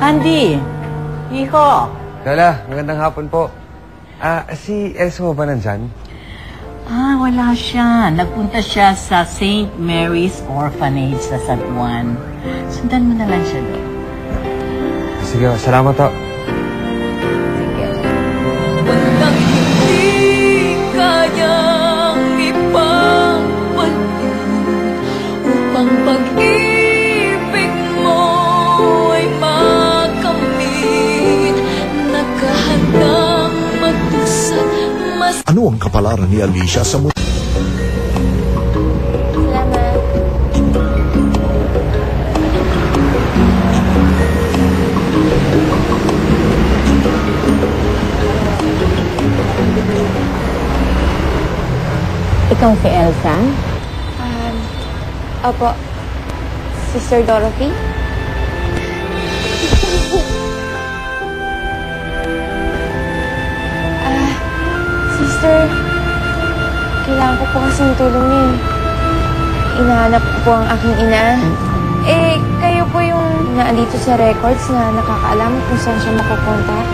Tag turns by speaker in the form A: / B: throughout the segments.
A: Andy! Hijo!
B: Lola, magandang hapon po. Si Elsa ba nandyan?
A: Wala siya. Nagpunta siya sa St. Mary's Orphanage sa San Juan. Sundan mo na lang siya doon.
B: Sige, salamat po.
A: Sige.
C: Walang hindi kayang ipapalit upang pag-ibig mo'y makamit. Nakahandang magdusat mas...
D: Ano ang kapalaran ni Alicia sa mundo?
E: Ikaw si Elsa?
F: Opo. Sister Dorothy? Sister, kailangan ko po kasi ng tulong niyo eh. Inahanap ko po ang aking ina. Kayo po yung naandito sa records na nakakaalam kung saan siya makukontak?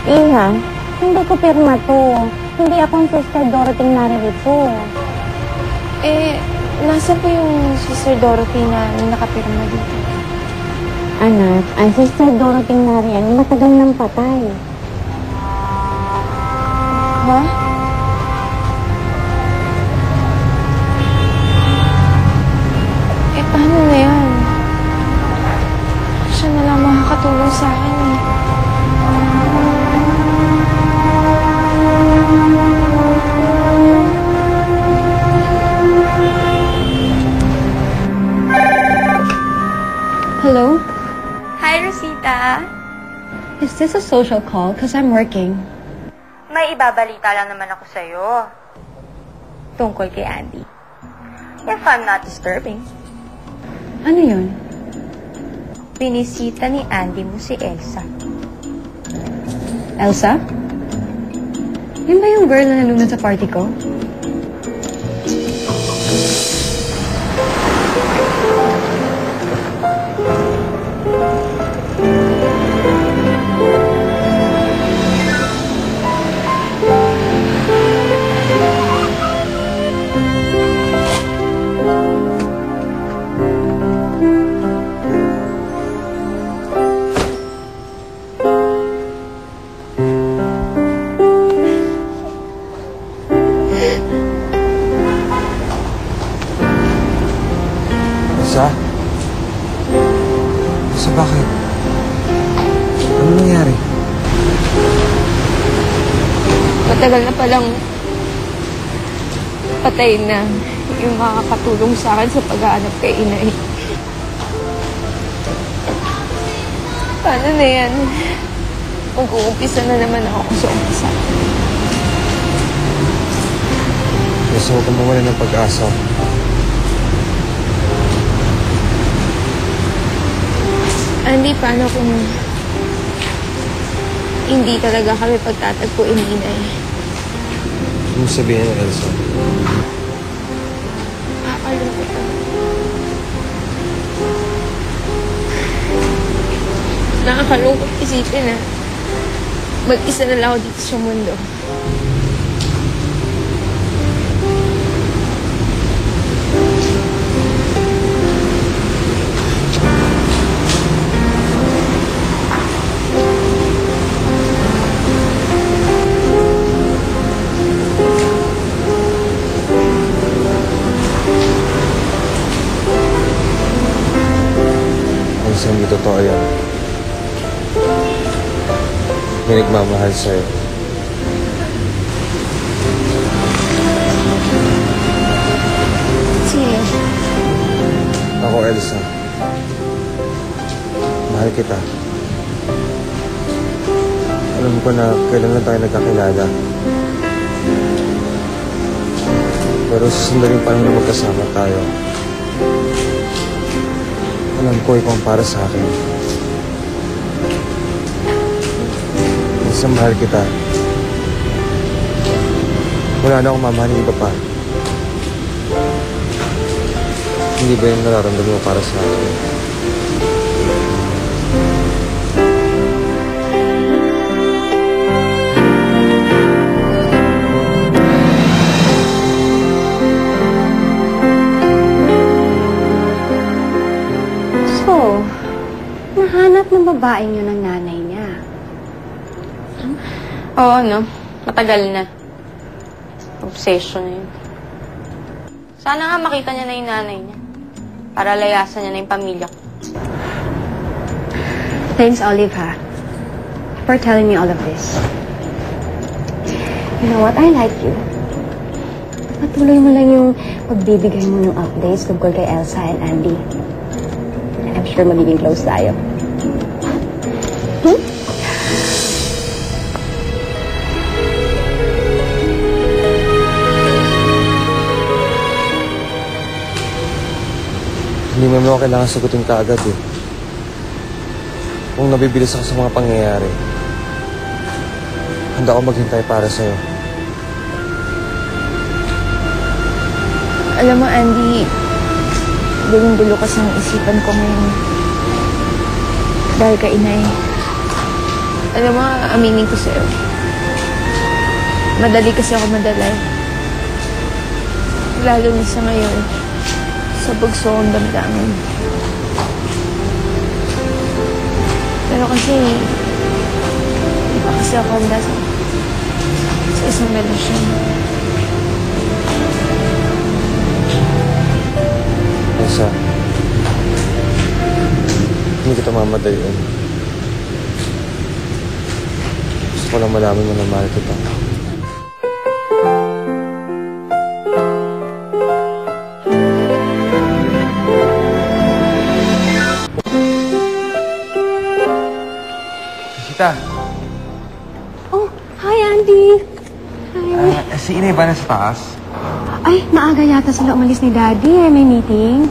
E: Iha, hindi ko pirma to. Hindi akong Sister Dorothy naririto.
F: Nasa po yung Sister Dorothy na nakapirma dito?
E: Anak, ang Sister Dorothy nariyan matagal nang patay.
F: Ha? Paano na yan? Siya na lang makakatulong sa akin eh.
E: Hello?
F: Hi, Rosita.
E: Is this a social call? Because I'm working.
F: May ibabalita lang naman ako sa'yo. Tungkol kay Andy. If I'm not disturbing.
E: Ano yun?
F: Binisita ni Andy mo si Elsa.
E: Elsa? Yun ba yung girl na nalunod sa party ko?
B: Elsa, bakit? Ano nangyari?
F: Matagal na palang patay na yung makakatulong sa akin sa pag-aanap kay Inay. Paano na yan? Mag-uumpisa na naman ako sa umpisa.
B: Elsa, huwag kang mawala ng pag-asa.
F: Andy, paano kung hindi talaga kami pagtatagpuin ni Inay?
B: Ano mo sabihin, Elsa?
F: Nakakalungkot ako. Nakakalungkot isipin na mag-isa na lang ako dito sa mundo.
B: Elsa, hindi totoo yan. May nagmamahal sa'yo.
F: Sino?
B: Ako, Elsa. Mahal kita. Alam ko na kailan lang tayo nagkakilala. Pero sa sandaling panahon na magkasama tayo, alam ko ikaw ang para sa akin. Elsa, mahal kita. Wala na akong mamahalin iba pa. Hindi ba yung nararamdaman mo para sa akin?
E: nahanap ng babaeng yun ng nanay niya.
F: Oo, no? Matagal na. Obsession na yun. Sana nga makita niya na yung nanay niya. Para layasan niya na yung pamilya ko.
E: Thanks, Olive, ha? For telling me all of this. You know what? I like you. Patuloy mo lang yung pagbibigay mo ng updates tungkol kay Elsa and Andy. I'm sure magiging close tayo.
B: Hindi mo naman kailangan sagutin ka agad eh. Kung nabibilis ako sa mga pangyayari, handa ako maghintay para sa'yo.
F: Alam mo, Andy, gulong-gulo kasi ang isipan ko ngayon. Dahil kay inay. Alam mo, aminin ko sa'yo. Madali kasi ako madalay. Lalo na sa ngayon, sa bugso kong damdamin. Pero kasi, hindi pa kasi ako handa sa isang relasyon.
B: Elsa, hindi kita mamadayin. Gusto ko lang malaman mo na mahal kita. Tita,
E: Oh, hi, Andy. Hi.
B: si Inay ba nasa taas?
E: Ay, maaga yata sila umalis ni Daddy. May meeting.